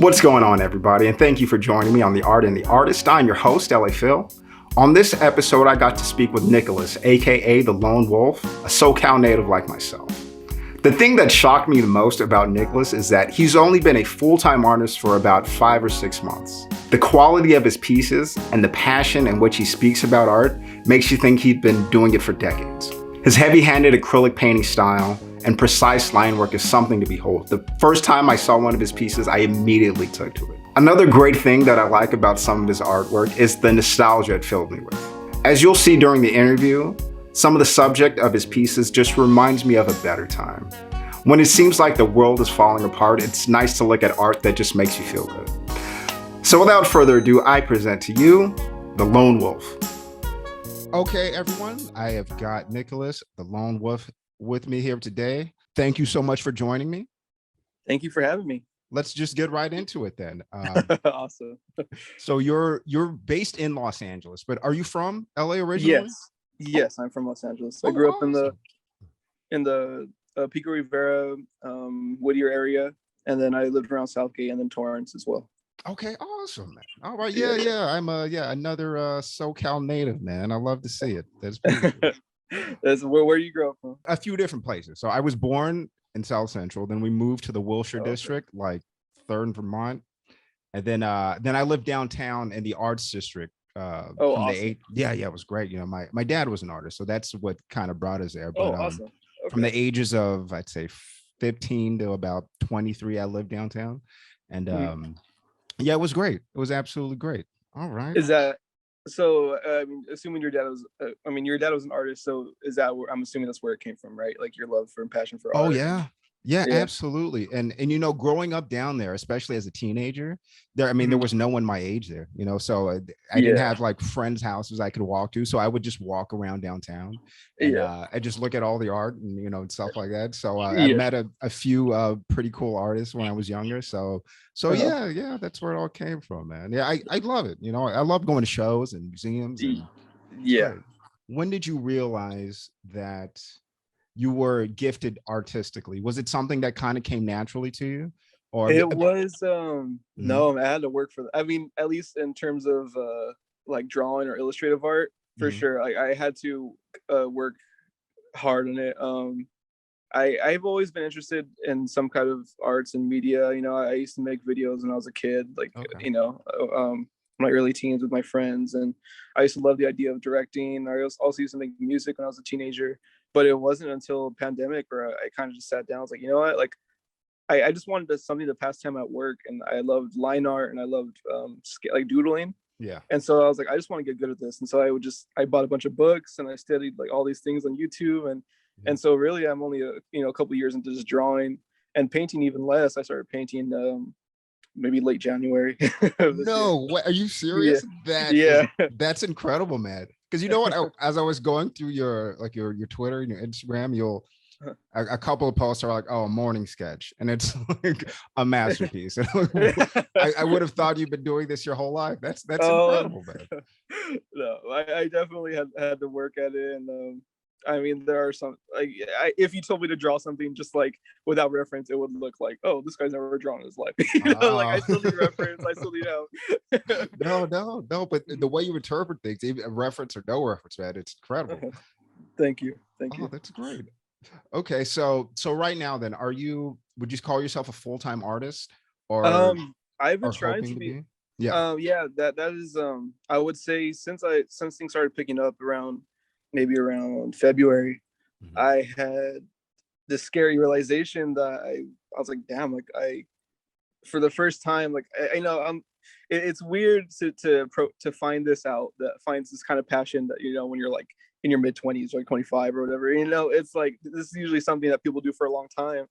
What's going on, everybody? And thank you for joining me on The Art and the Artist. I'm your host, LA Phil. On this episode, I got to speak with Nicholas, aka the Lone Wolf, a SoCal native like myself. The thing that shocked me the most about Nicholas is that he's only been a full-time artist for about 5 or 6 months. The quality of his pieces and the passion in which he speaks about art makes you think he'd been doing it for decades. His heavy-handed acrylic painting style and precise line work is something to behold. The first time I saw one of his pieces, I immediately took to it. Another great thing that I like about some of his artwork is the nostalgia it filled me with. As you'll see during the interview, some of the subject of his pieces just reminds me of a better time. When it seems like the world is falling apart, it's nice to look at art that just makes you feel good. So without further ado, I present to you, the Lone Wolf. Okay, everyone, I have got Nicholas, the Lone Wolf, with me here today. Thank you so much for joining me. Thank you for having me. Let's just get right into it then. Awesome. So you're based in Los Angeles, but are you from LA originally? Yes, I'm from Los Angeles. I Oh, grew up awesome. in the Pico Rivera, Whittier area, and then I lived around Southgate and then Torrance as well. Okay, awesome, man. All right, yeah. I'm another SoCal native, man. I love to see it. That's pretty cool. That's where you grew up from? A few different places. So I was born in South Central, then we moved to the Wilshire district, like 3rd Vermont, and then I lived downtown in the Arts District. Awesome. It was great. You know, my dad was an artist, so that's what kind of brought us there. But Awesome. Okay. From the ages of, I'd say, 15 to about 23, I lived downtown, and it was great. It was absolutely great. All right. Is that so? Assuming your dad was, your dad was an artist. So is that where I'm assuming that's where it came from, right? Like your love for and passion for art. Oh yeah, absolutely. And you know, growing up down there, especially as a teenager, there was no one my age there, you know, so I didn't have like friends' houses I could walk to, so I would just walk around downtown and I just look at all the art and, you know, and stuff like that. So I met a few pretty cool artists when I was younger. So that's where it all came from, man. Yeah, I love it. You know, I love going to shows and museums. And when did you realize that you were gifted artistically? Was it something that kind of came naturally to you? Or it was no, I had to work for that. I mean, at least in terms of like drawing or illustrative art, for sure. Like I had to work hard on it. I've always been interested in some kind of arts and media. You know, I used to make videos when I was a kid, like my early teens with my friends, and I used to love the idea of directing. I also used to make music when I was a teenager. But it wasn't until pandemic where I kind of just sat down. I was like, you know what? Like, I just wanted something to pass time at work, and I loved line art and I loved like doodling. Yeah. And so I was like, I just want to get good at this. And so I bought a bunch of books and I studied like all these things on YouTube. And so really, I'm only a couple of years into just drawing and painting even less. I started painting maybe late January. No, what, are you serious? That's incredible, man. Because you know what, as I was going through your Twitter and your Instagram, a couple of posts are like, oh, morning sketch, and it's like a masterpiece. I would have thought you've been doing this your whole life. That's incredible, man. No, I definitely had to work at it, and I mean, there are some, like, if you told me to draw something just like without reference, it would look like, oh, this guy's never drawn in his life. You know, like I still need reference, I still need help. No, but the way you interpret things, even reference or no reference, man, it's incredible. Thank you. Oh, that's great. Okay, so right now then, would you call yourself a full-time artist, or I've been trying to be? That is I would say since things started picking up around February, I had this scary realization that I was like, damn, like for the first time, like I know it's weird to find this out, that finds this kind of passion that, you know, when you're like in your mid-20s, like 25 or whatever, you know, it's like this is usually something that people do for a long time.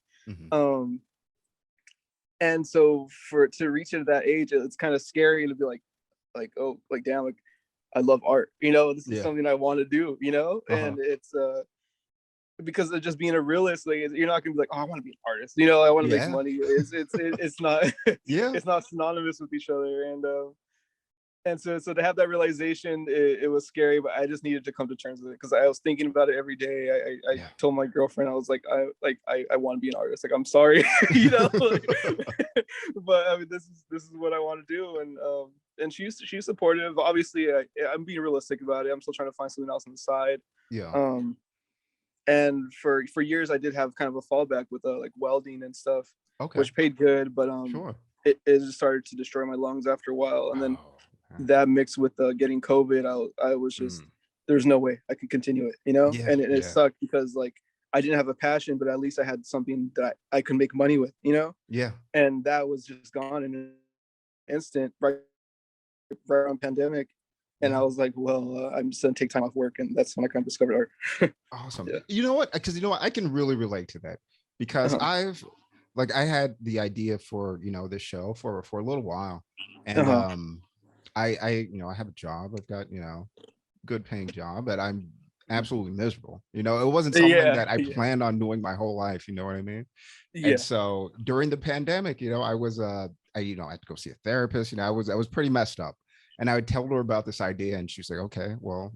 And so to reach into that age, it's kind of scary to be like, oh, like damn, like I love art, you know, this is something I want to do, you know. And it's because of just being a realist, like you're not gonna be like, oh, I want to be an artist, you know, I want to make money. It's not it's not synonymous with each other. And so to have that realization, it was scary, but I just needed to come to terms with it because I was thinking about it every day. I Yeah. told my girlfriend, I was like, I want to be an artist. Like, I'm sorry, you know, like, but I mean, this is what I want to do, and she's supportive. Obviously, I'm being realistic about it. I'm still trying to find something else on the side. Yeah. And for years, I did have kind of a fallback with like welding and stuff, Okay. which paid good, but Sure. it just started to destroy my lungs after a while, and then Oh, that mixed with getting COVID, I was just there's no way I could continue it, you know, yeah. and it Yeah. sucked because like I didn't have a passion, but at least I had something that I could make money with, you know, Yeah. and that was just gone in an instant right around pandemic. And I Yeah. was like, well, I'm just gonna take time off work, and that's when I kind of discovered art. Awesome. Yeah. You know what? Because you know what, I can really relate to that because Uh-huh. I had the idea for this show for a little while, and Uh-huh. I have a job. I've got good paying job, but I'm absolutely miserable. It wasn't something Yeah. that I Yeah. planned on doing my whole life. You know what I mean? And Yeah. so during the pandemic, I was I had to go see a therapist. I was pretty messed up, and I would tell her about this idea, and she's like, okay, well,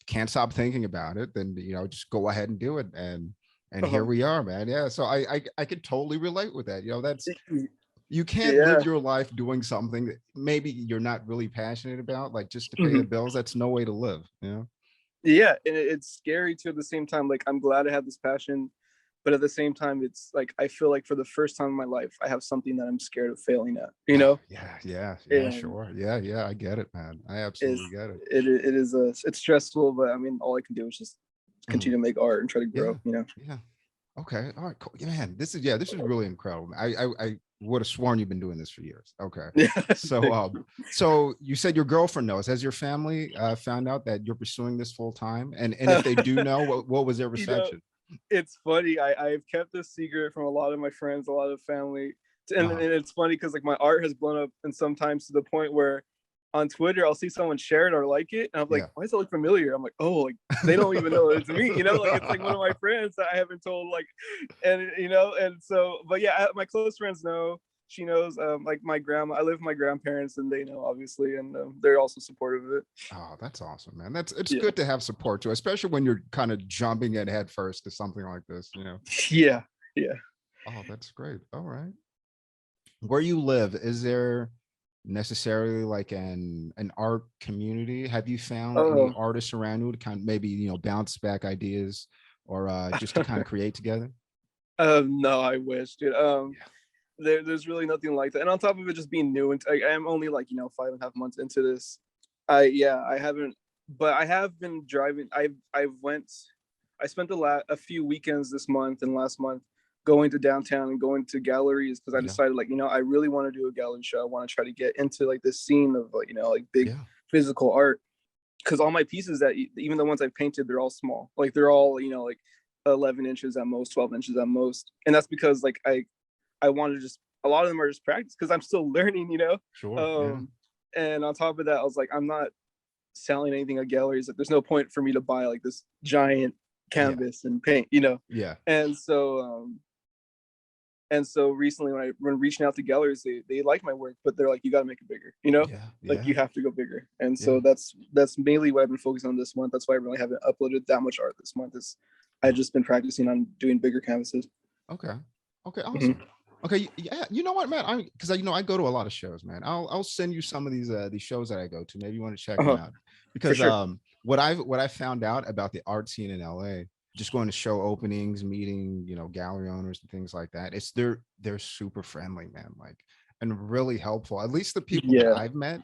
can't stop thinking about it, then just go ahead and do it. And here Uh-huh. we are, man. Yeah, so I could totally relate with that. That's you can't live Yeah. your life doing something that maybe you're not really passionate about, like just to pay the Mhm. bills. That's no way to live. Yeah, and it's scary too at the same time. Like, I'm glad I have this passion, but at the same time, it's like I feel like for the first time in my life, I have something that I'm scared of failing at, you know? Yeah, And sure. Yeah, I get it, man. I is absolutely get it. it is it's stressful, but I mean, all I can do is just Mhm. continue to make art and try to Yeah, grow, you know? yeah. Okay, all right, cool. Yeah, man, this is really incredible. I would have sworn you've been doing this for years. Okay. Yeah. So you said your girlfriend knows. Has your family found out that you're pursuing this full time? And if they do know, what was their You know, reception? it's funny. I've kept this secret from a lot of my friends, a lot of family, and Uh-huh. it's funny because like my art has blown up, and sometimes to the point where on Twitter I'll see someone share it or like it, and I'm like, Yeah. why does it look familiar? I'm like, oh, like they don't even know it's me, you know, like it's like one of my friends that I haven't told, like, and you know, and so, but yeah, my close friends know. She knows, like my grandma. I live with my grandparents, and they know obviously, and they're also supportive of it. Oh, that's awesome, man. It's Yeah, good to have support too, especially when you're kind of jumping in head first to something like this. yeah, yeah. Oh, that's great. All right. Where you live, is there necessarily like an art community? Have you found any Oh, artists around you to kind of maybe bounce back ideas or just to kind of create together? no, I wish, dude. Yeah. There's really nothing like that. And on top of it just being new, and I am only like 5.5 months into this. I haven't, but I have been driving. I spent a few weekends this month and last month going to downtown and going to galleries because I Yeah. decided like I really want to do a gallery show. I want to try to get into like this scene of like like big Yeah. physical art, because all my pieces that even the ones I've painted, they're all small. Like they're all like 11 inches at most, 12 inches at most, and that's because like I want to just a lot of them are just practice because I'm still learning. Sure. Yeah. Um, and on top of that, I was like, I'm not selling anything at galleries. Like, there's no point for me to buy like this giant Yeah. canvas and paint. Yeah. And so recently when reaching out to galleries, they like my work, but they're like, you got to make it bigger. Yeah. Like Yeah. you have to go bigger. And Yeah. so that's mainly what I've been focusing on this month. That's why I really haven't uploaded that much art this month. Is I've Oh, just been practicing on doing bigger canvases. okay. Okay. Mhm. Awesome. Okay. Yeah. You know what, man? Because I go to a lot of shows, man. I'll send you some of these shows that I go to. Maybe you want to check them Uh-huh. out. For Because sure. what I found out about the art scene in LA, just going to show openings, meeting, gallery owners and things like that. They're super friendly, man. Like, and really helpful. At least the people that Yeah. I've met.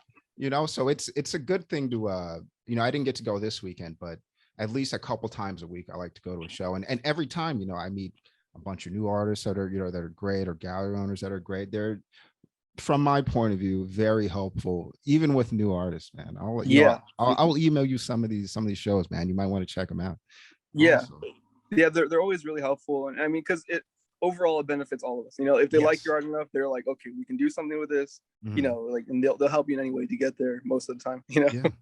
So it's a good thing to I didn't get to go this weekend, but at least a couple times a week I like to go to a show. And every time, I meet a bunch of new artists that are great, or gallery owners that are great. They're, from my point of view, very helpful, even with new artists, man. I'll you know Yeah. I'll, I'll email you some of these shows, man. You might want to check them out. Yeah. Awesome. Yeah. They're always really helpful. And I mean, because it overall it benefits all of us. If they like Yes. your art enough, they're like, okay, we can do something with this, Mhm. like, and they'll help you in any way to get there most of the time.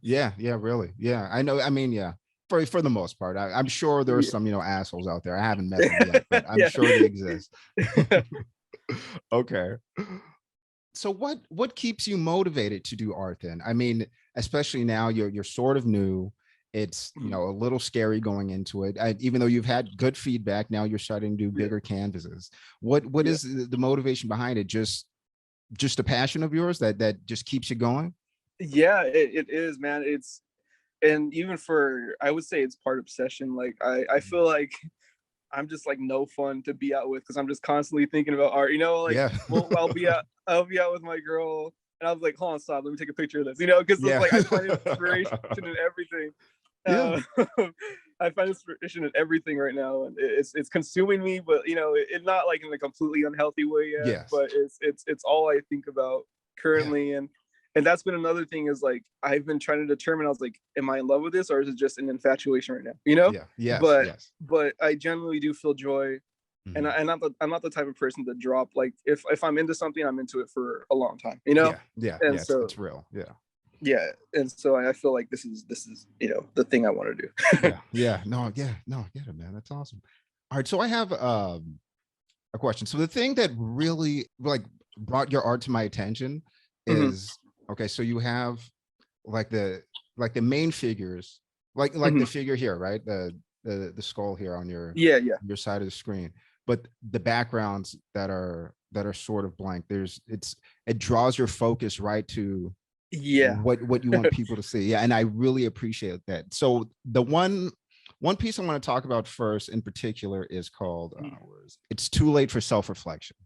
Yeah, really. Yeah, I know. I mean, yeah, for the most part, I'm sure there are Yeah. some assholes out there. I haven't met them yet, but I'm Yeah. sure they exist. Okay. So what keeps you motivated to do art then? I mean, especially now you're sort of new. It's, you know, a little scary going into it. Even though you've had good feedback, now you're starting to do bigger canvases. What is the motivation behind it? Just a passion of yours that just keeps you going? Yeah, it is, man. And even for, I would say it's part obsession. Like I feel like I'm just like no fun to be out with because I'm just constantly thinking about art. You know, like, Yeah. well, I'll be out with my girl, and I was like, hold on, stop, let me take a picture of this. You know, because it's Yeah. like I find inspiration in everything. Yeah. I find inspiration in everything right now, and it's consuming me. But you know, it's not like in a completely unhealthy way yet. Yes. But it's all I think about Yeah. currently, and that's been another thing is like I've been trying to determine. I was like, am I in love with this or is it just an infatuation right now? You know? Yeah. Yes. But Yes. but I generally do feel joy, and Mhm. I'm not the type of person to drop. Like if I'm into something, I'm into it for a long time. You know? Yeah. Yeah. And Yeah. so It's real. Yeah. yeah, and so I feel like this is you know the thing I want to do. Yeah. Yeah. No, yeah. No, I get it, man. That's awesome. All right. So I have a question. So the thing that really like brought your art to my attention Hmm. is, okay, so you have like the main figures, like Hmm. the figure here, right? The skull here on Yeah, yeah, your side of the screen, but the backgrounds that are sort of blank. It draws your focus right to yeah. what you want people to see. Yeah, and I really appreciate that. So the one piece I want to talk about first in particular is called It's Too Late for Self-Reflection.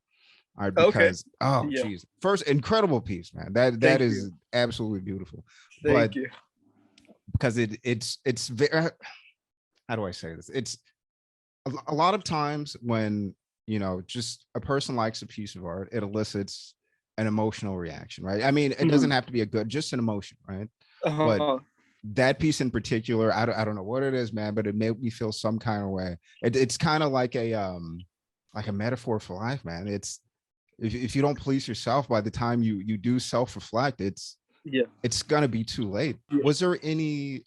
All right, Okay. because oh Yeah. geez, first, incredible piece, man. That Thank is you. absolutely beautiful. But Thank you. because it's very, how do I say this? It's a lot of times when, you know, just a person likes a piece of art, it elicits an emotional reaction, right? I mean, it Hmm. doesn't have to be a good, just an emotion, right? But Uh-huh. that piece in particular, I don't know what it is, man, but it made me feel some kind of way. It's kind of like a metaphor for life, man. It's, if you don't police yourself by the time you do self-reflect, Yeah. it's gonna be too late. Yeah. Was there any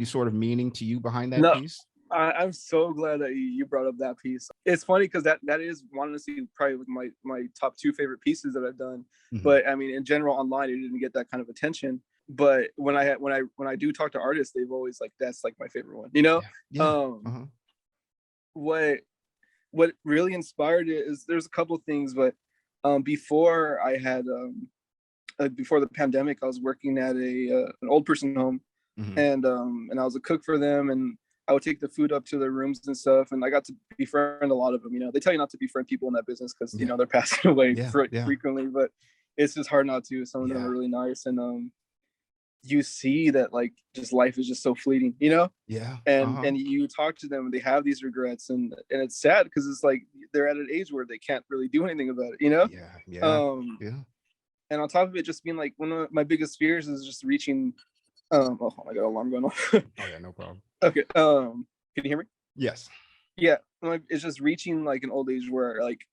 sort of meaning to you behind that No, piece? I'm so glad that you brought up that piece. It's funny because that is honestly probably my top two favorite pieces that I've done. Mhm. But I mean, in general, online it didn't get that kind of attention. But when I do talk to artists, they've always like that's like my favorite one. You know, Yeah. Yeah. um, Uh-huh. what what really inspired it is there's a couple of things, but before I had before the pandemic, I was working at a an old person home, Mhm. and I was a cook for them, and I would take the food up to their rooms and stuff, and I got to befriend a lot of them. You know, they tell you not to befriend people in that business because you Yeah. know they're passing away Yeah. Yeah. frequently, but it's just hard not to. Some of them are Yeah. really nice, and you see that like just life is just so fleeting, you know. Yeah. Uh-huh. And you talk to them, and they have these regrets, and it's sad because it's like they're at an age where they can't really do anything about it, you know. Yeah. Yeah. Um, Yeah. and on top of it, just being like one of my biggest fears is just reaching. Oh, I got an alarm going off. Oh yeah, no problem. Okay. Can you hear me? Yes. Yeah, like it's just reaching like an old age where like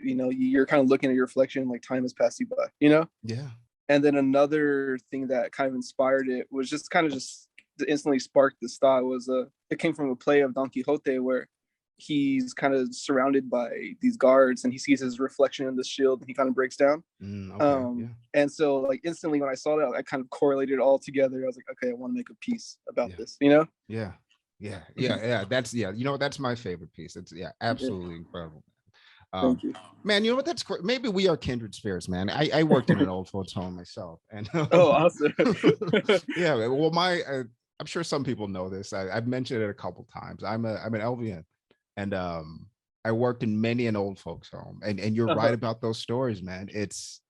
you know you're kind of looking at your reflection, like time has passed you by, you know. Yeah. And then another thing that kind of inspired it was just kind of just instantly sparked this thought was it came from a play of Don Quixote where he's kind of surrounded by these guards and he sees his reflection in the shield and he kind of breaks down. Okay. Yeah. And so like instantly when I saw that, I kind of correlated it all together. I was like, okay, I want to make a piece about Yeah. this, you know? Yeah. Yeah. Yeah. Yeah. That's, yeah. You know, that's my favorite piece. It's, yeah, Yeah, absolutely incredible. thank you. Man, you know what? That's great. Maybe we are kindred spirits, man. I worked in an old folks home myself, and Oh, awesome. yeah. Well, I'm sure some people know this. I've mentioned it a couple times. I'm an LVN, and I worked in many an old folks home, and you're right Uh-huh. about those stories, man. It's,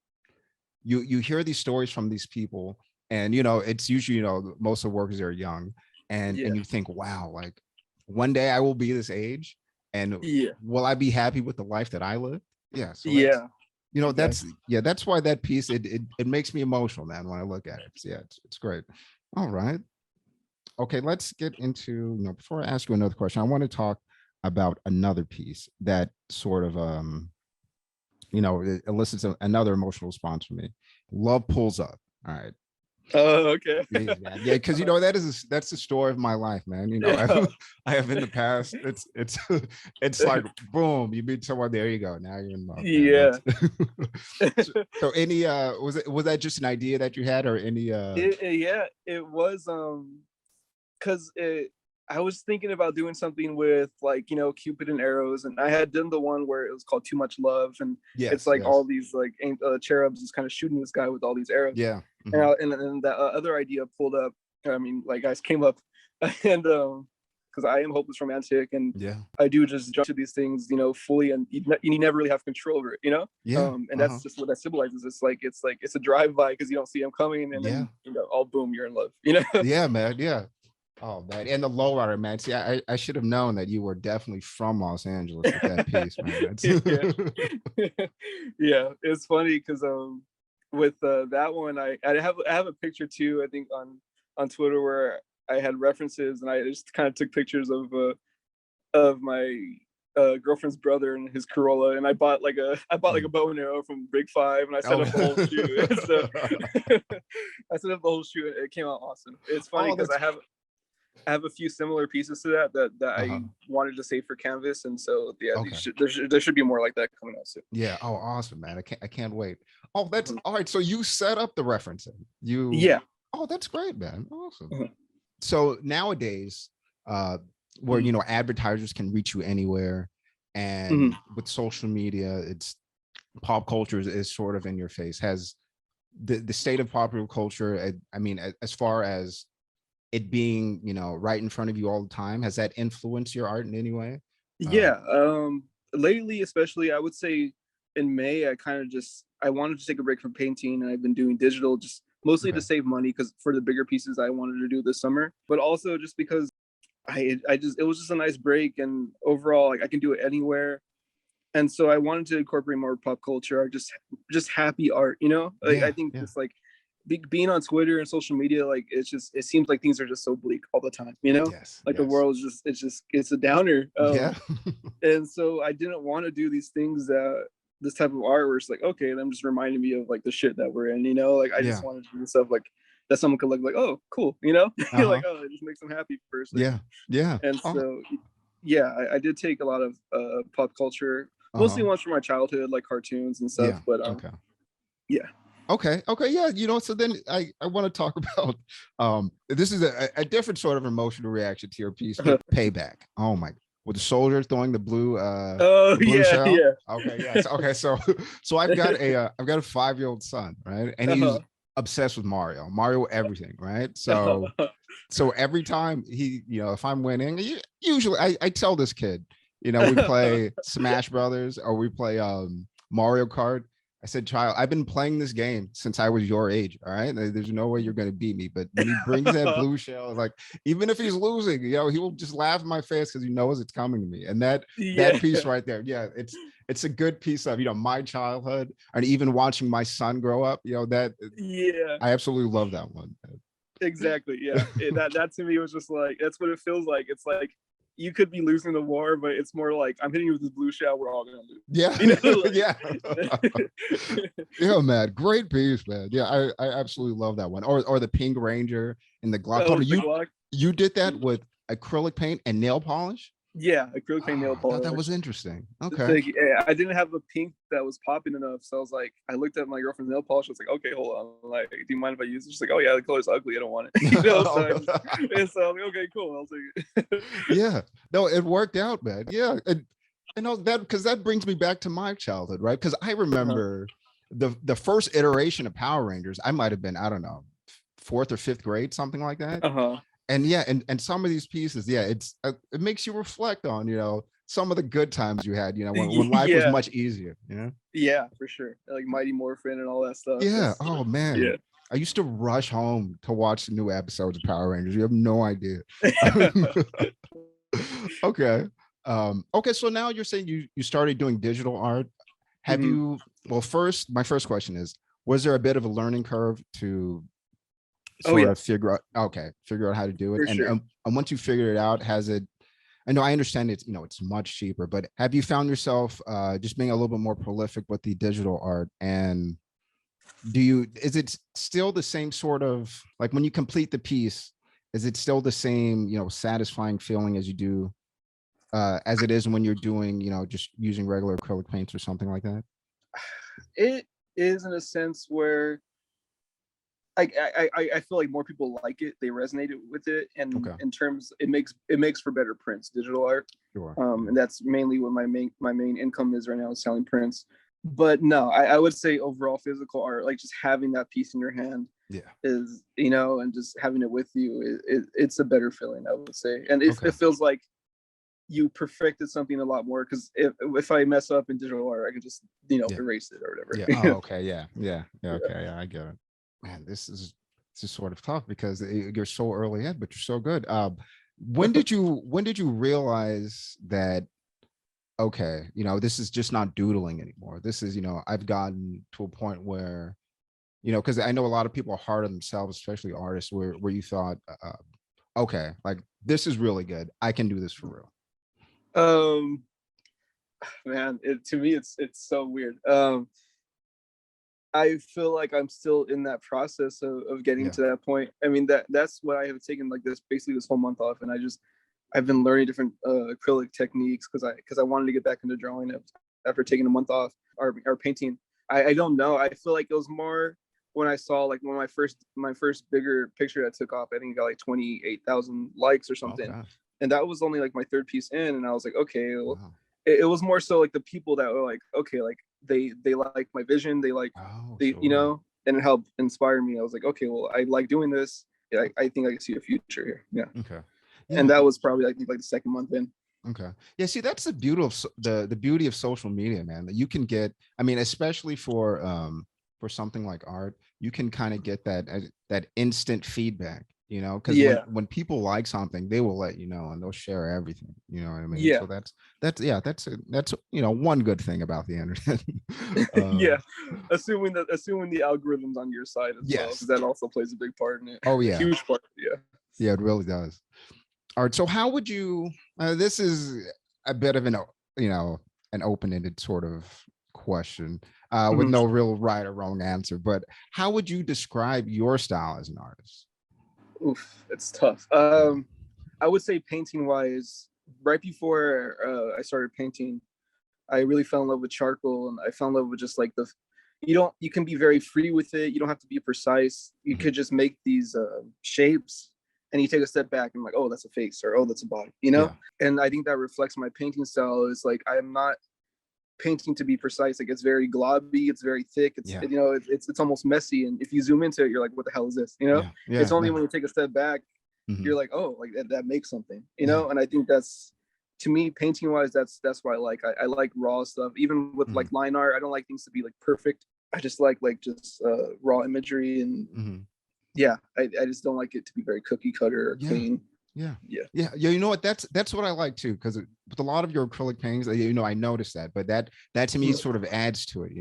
you hear these stories from these people, and you know it's usually, you know, most of the workers are young, Yeah, and you think, wow, like one day I will be this age, and yeah, will I be happy with the life that I live? Yeah. So that's, yeah, you know, that's, exactly. yeah, that's why that piece, it makes me emotional, man, when I look at it. Yeah, it's great. All right. Okay, let's get into, you know, before I ask you another question, I want to talk about another piece that sort of you know, it elicits another emotional response from me. Love Pulls Up. All right. Oh, okay. Yeah, man. Yeah, because that's the story of my life, man. Yeah. I have in the past. It's it's like boom, you meet someone, there you go. Now you're in love, man. Yeah. So any was that just an idea that you had, or any Yeah, it was because I was thinking about doing something with like, Cupid and arrows, and I had done the one where it was called Too Much Love, and it's yes, like yes, all these like cherubs is kind of shooting this guy with all these arrows, yeah, and mhm, and that other idea pulled up. I mean, like guys came up, and because I am hopeless romantic, and yeah, I do just jump to these things, fully, and you never really have control over it. yeah, And uh-huh, that's just what that symbolizes. It's a drive by because you don't see him coming, and yeah, then all boom, you're in love. yeah, man, yeah. Oh man, and the lowrider, man. See, I should have known that you were definitely from Los Angeles with that piece, man. That's Yeah. Yeah, it's funny because with that one, I have a picture too, I think on Twitter, where I had references, and I just kind of took pictures of my girlfriend's brother and his Corolla, and I bought like a bow and arrow from Big Five, and I set oh, up the whole shoot. So I set up the whole shoot. It came out awesome. It's funny oh, because that's I have a few similar pieces to that uh-huh. I wanted to save for canvas, and so yeah, Okay. there should be more like that coming out soon. Yeah. Oh, awesome, man. I can't wait. Oh, that's Mhm. all right. So you set up the referencing. Yeah. Oh, that's great, man. Awesome. Mhm. So nowadays, where Mhm. advertisers can reach you anywhere, and Mhm. with social media, it's pop culture is sort of in your face. Has the state of popular culture, I mean, as far as it being, right in front of you all the time, has that influenced your art in any way? Uh, Yeah. Lately, especially, I would say in May, I wanted to take a break from painting, and I've been doing digital, just mostly to okay. save money because for the bigger pieces I wanted to do this summer, but also just because it was just a nice break, and overall, like, I can do it anywhere. And so I wanted to incorporate more pop culture, or just happy art. Like, I Yeah. think Yeah. it's like being on Twitter and social media, like, it seems like things are just so bleak all the time. Yes. Like the Yes. world is it's a downer. Yeah. And so I didn't want to do these things, that this type of art where it's like, okay, them just reminding me of like the shit that we're in. Like, I just Yeah. wanted to do stuff like that someone could look like, oh, cool. Uh-huh. Like, oh, it just makes them happy for a Yeah. second. Yeah. And Oh, so, yeah, I did take a lot of pop culture, mostly uh-huh. ones from my childhood, like cartoons and stuff. Yeah. But Okay. yeah. Okay. Okay. Yeah. So then I want to talk about this is a different sort of emotional reaction to your piece, but payback. Oh my, with the soldier throwing Oh, the blue yeah, shell. yeah. Okay, yes. Okay, so I've got a 5-year-old son, right? And he's Uh-huh. obsessed with Mario everything, right? So every time if I'm winning, usually I tell this kid, we play Smash Brothers or we play Mario Kart. I said, child, I've been playing this game since I was your age. All right. There's no way you're going to beat me. But when he brings that blue shell, like, even if he's losing, he will just laugh in my face because he knows it's coming to me. And that Yeah, piece right there. Yeah. It's a good piece of, my childhood, and even watching my son grow up, that yeah. I absolutely love that one. Exactly. Yeah. That to me was just like, that's what it feels like. It's like you could be losing the war, but it's more like, I'm hitting you with this blue shell. We're all gonna lose. Yeah. Yeah. Yeah, man. Great piece, man. Yeah, I absolutely love that one. Or the Pink Ranger and the Glock. Oh, Hold on, the Glock. you did that with acrylic paint and nail polish? Yeah, acrylic paint nail Ah, I thought that was polish. interesting. It's Okay. like, I didn't have a pink that was popping enough, so I was like, I looked at my girlfriend's nail polish. I was like, okay, hold on. Like, do you mind if I use it? She's like, oh yeah, the color's ugly. I don't want it. So I was like, okay, cool. I'll take it. Yeah. No, it worked out, man. Yeah. And that, because that brings me back to my childhood, right? Because I Uh-huh. remember the first iteration of Power Rangers, I might have been, I don't know, fourth or fifth grade, something like that. Uh-huh. And yeah, and some of these pieces, yeah, it makes you reflect on some of the good times you had, when life was Yeah. much easier. Yeah, for sure. Like Mighty Morphin and all that stuff. Yeah. That's Oh man, yeah. I used to rush home to watch the new episodes of Power Rangers. You have no idea. Okay. Okay, so now you're saying you started doing digital art. Have Mhm. you, well, my first question is, was there a bit of a learning curve to Oh sort yeah, of figure out how to do it? for And sure. and once you figured it out, has it, I know I understand it's much cheaper, but have you found yourself just being a little bit more prolific with the digital art? And is it still the same sort of, like when you complete the piece, is it still the same, satisfying feeling as you do, as it is when you're doing, just using regular acrylic paints or something like that? It is, in a sense where I feel like more people like it. They resonate with it, and Okay. in terms, it makes for better prints, digital art. Sure. And that's mainly what my main income is right now, is selling prints. But no, I would say overall physical art, like just having that piece in your hand, Yeah. is, and just having it with you, it's a better feeling, I would say. And Okay. it feels like you perfected something a lot more, because if I mess up in digital art, I can just erase it or whatever. Yeah. Oh, okay. Yeah. Okay. Yeah, I get it. Man, this is sort of tough because you're so early in, but you're so good. When did you realize that, okay, this is just not doodling anymore? This is, I've gotten to a point where, because I know a lot of people are hard on themselves, especially artists, where you thought, okay, like this is really good, I can do this for real. Man, to me, it's so weird. I feel like I'm still in that process of getting to that point. I mean, that's what I have taken, like, basically this whole month off, and I've been learning different acrylic techniques, because I wanted to get back into drawing after taking a month off, or painting. I don't know. I feel like it was more when I saw, like, when my first bigger picture that took off. I think it got like 28,000 likes or something, and that was only like my third piece in, and I was like, okay, well, wow. It was more so like the people that were like, okay, like they like my vision, they like and it helped inspire me. I was like, okay, well, I like doing this. Yeah, I think I can see a future here. Yeah. Okay. Yeah. And that was probably, I think, like the second month in. Okay. Yeah. See, that's the beauty of the beauty of social media, man. That you can get. I mean, especially for something like art, you can kind of get that instant feedback. Because when people like something, they will let you know, and they'll share everything. You know what I mean? Yeah. So that's one good thing about the internet. Yeah. Assuming the algorithm's on your side as well, because that also plays a big part in it. Oh yeah. A huge part. Yeah. Yeah, it really does. All right. So how would you, this is a bit of an open-ended sort of question with no real right or wrong answer, but how would you describe your style as an artist? Oof, it's tough. I would say painting wise, right before I started painting, I really fell in love with charcoal, and I fell in love with just like you can be very free with it. You don't have to be precise. You could just make these shapes, and you take a step back and like, oh, that's a face, or oh, that's a body, And I think that reflects my painting style. Is like, I'm not painting to be precise. Like, it's very globby, it's very thick, it's almost messy, and if you zoom into it, you're like, what the hell is this? It's only when you take a step back, you're like, oh, like that makes something, and I think that's, to me, painting wise, that's what I like raw stuff. Even with like line art, I don't like things to be like perfect. I just like just raw imagery, and I just don't like it to be very cookie cutter or clean. Yeah. You know what? That's what I like too, because with a lot of your acrylic paintings, I noticed that, but that to me sort of adds to it.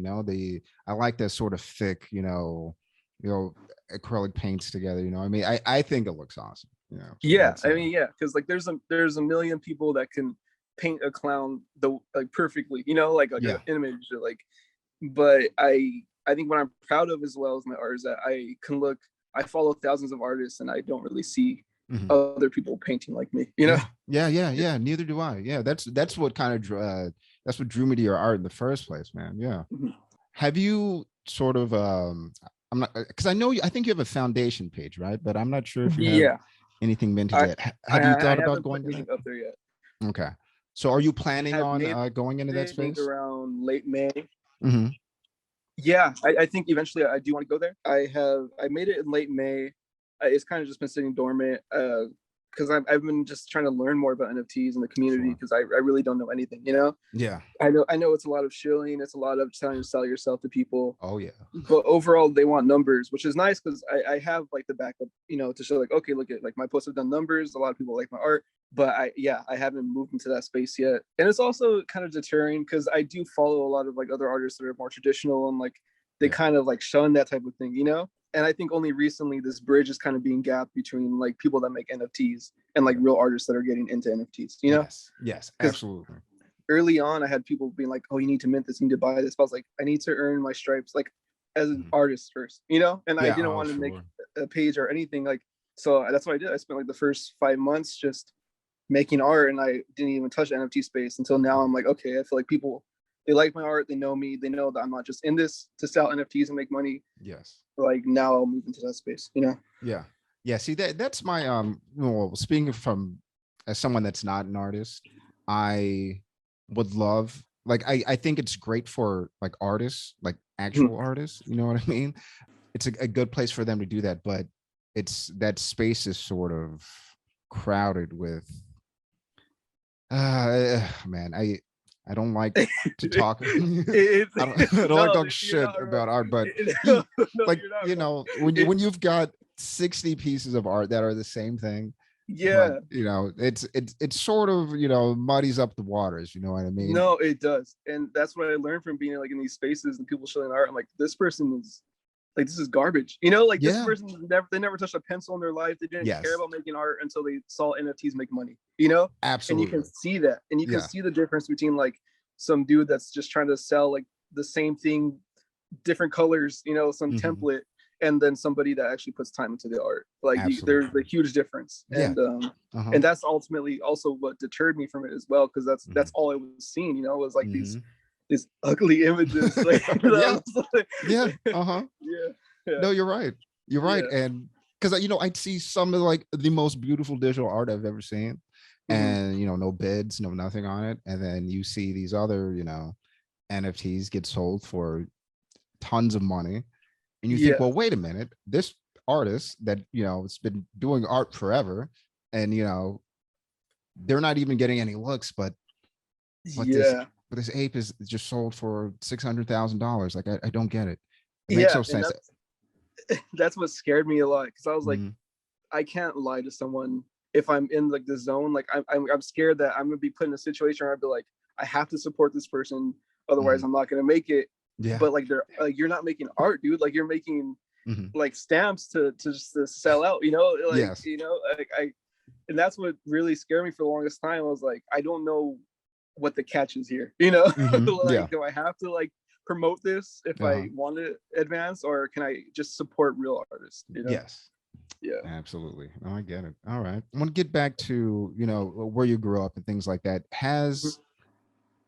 I like that sort of thick, acrylic paints together. I mean, I think it looks awesome. I mean, because like there's a million people that can paint a clown perfectly, like an image, or like, but I think what I'm proud of as well as my art is that I follow thousands of artists, and I don't really see other people painting like me, Yeah. Neither do I. Yeah. That's what kind of that's what drew me to your art in the first place, man. Yeah. Have you sort of I'm not, because I think you have a foundation page, right? But I'm not sure if you have anything minted yet. Have you thought about going to that? Up there yet? Okay. So are you planning on going into that space around late May? Yeah, I think eventually I do want to go there. I made it in late May. It's kind of just been sitting dormant because I've been just trying to learn more about NFTs in the community, because I really don't know anything, Yeah. I know it's a lot of shilling, it's a lot of trying to sell yourself to people. Oh yeah. But overall they want numbers, which is nice, because I have like the backup, to show like, okay, look at like my posts have done numbers, a lot of people like my art, but I haven't moved into that space yet. And it's also kind of deterring, because I do follow a lot of like other artists that are more traditional, and like they kind of like shun that type of thing, And I think only recently this bridge is kind of being gapped between like people that make NFTs and like real artists that are getting into NFTs, Yes, absolutely. Early on, I had people being like, oh, you need to mint this, you need to buy this. But I was like, I need to earn my stripes. Like, as an artist first, you know, and I Yeah. didn't Oh, want to make sure. a page or anything. Like, so that's what I did. I spent like the first 5 months just making art, and I didn't even touch the NFT space until now. I'm like, okay, I feel like people, they like my art, they know me, they know that I'm not just in this to sell NFTs and make money. Yes. Like now I'll move into that space, you know? Yeah. Yeah. See, that's my well, speaking from as someone that's not an artist, I would love, like, I think it's great for like artists, like actual artists, you know what I mean? It's a good place for them to do that, but it's that space is sort of crowded with man, I don't like to talk. It's I don't like no, talk you're shit not wrong. about art, but No, no, like, you're not you wrong. know, when It, you've got 60 pieces of art that are the same thing, but yeah, you know, it's sort of, you know, muddies up the waters, you know what I mean? no, it does. And that's what I learned from being like in these spaces and people showing art. I'm like, this person is like, this is garbage, you know, like this Yeah. person they never touched a pencil in their life, they didn't care Yes. about making art until they saw NFTs make money, you know. And you can Absolutely. see that, and you can Yeah. see the difference between like some dude that's just trying to sell like the same thing, different colors, you know, some Mhm. template, and then somebody that actually puts time into the art. Like there's Absolutely. a huge difference. Yeah. And that's ultimately also what deterred me from it as well, because that's Mhm. all I was seeing, you know, was like Mhm. these ugly images. Like, Yeah. like Yeah. Uh-huh. yeah, yeah, No, you're right. You're right. yeah. And because, you know, I'd see some of like the most beautiful digital art I've ever seen. Mm-hmm. And, you know, no bids, no nothing on it. And then you see these other, you know, NFTs get sold for tons of money. And you think, Yeah, well, wait a minute, this artist that, you know, it's been doing art forever, and, you know, they're not even getting any looks, but this yeah, but this ape is just sold for $600,000. Like, I don't get it. It makes yeah. no And sense. that's what scared me a lot, because I was like, Mhm. I can't lie to someone if I'm in like the zone. Like I'm scared that I'm gonna be put in a situation where I'd be like, I have to support this person, otherwise Mhm. I'm not gonna make it. Yeah. But like they're like, you're not making art, dude. Like you're making Mhm. like stamps to just to sell out. You know, like Yes. you know, like and that's what really scared me for the longest time. I was like, I don't know what the catch is here. You know, Yeah. like do I have to like promote this if I Uh-huh. want to advance, or can I just support real artists? You know? Yes. Yeah. Absolutely. Oh, I get it. All right. I want to get back to, you know, where you grew up and things like that. Has,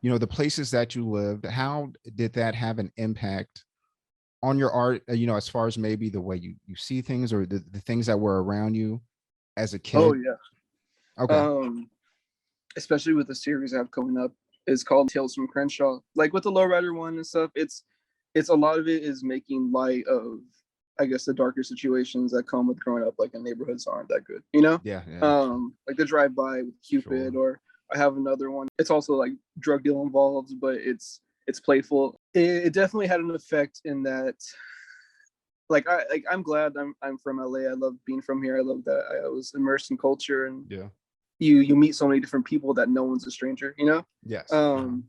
you know, the places that you lived, how did that have an impact on your art, you know, as far as maybe the way you see things, or the things that were around you as a Oh kid? yeah. Okay. Um, Especially with the series I have coming up, is called Tales from Crenshaw. Like with the Lowrider one and stuff, it's a lot of it is making light of, I guess, the darker situations that come with growing up like in neighborhoods that aren't that good, you know? Yeah. Yeah. Like the drive by with Cupid, Sure. or I have another one. It's also like drug deal involved, but it's playful. It definitely had an effect in that, I'm glad I'm from LA. I love being from here. I love that I was immersed in culture, and Yeah. you meet so many different people that no one's a stranger, you know. Yes. um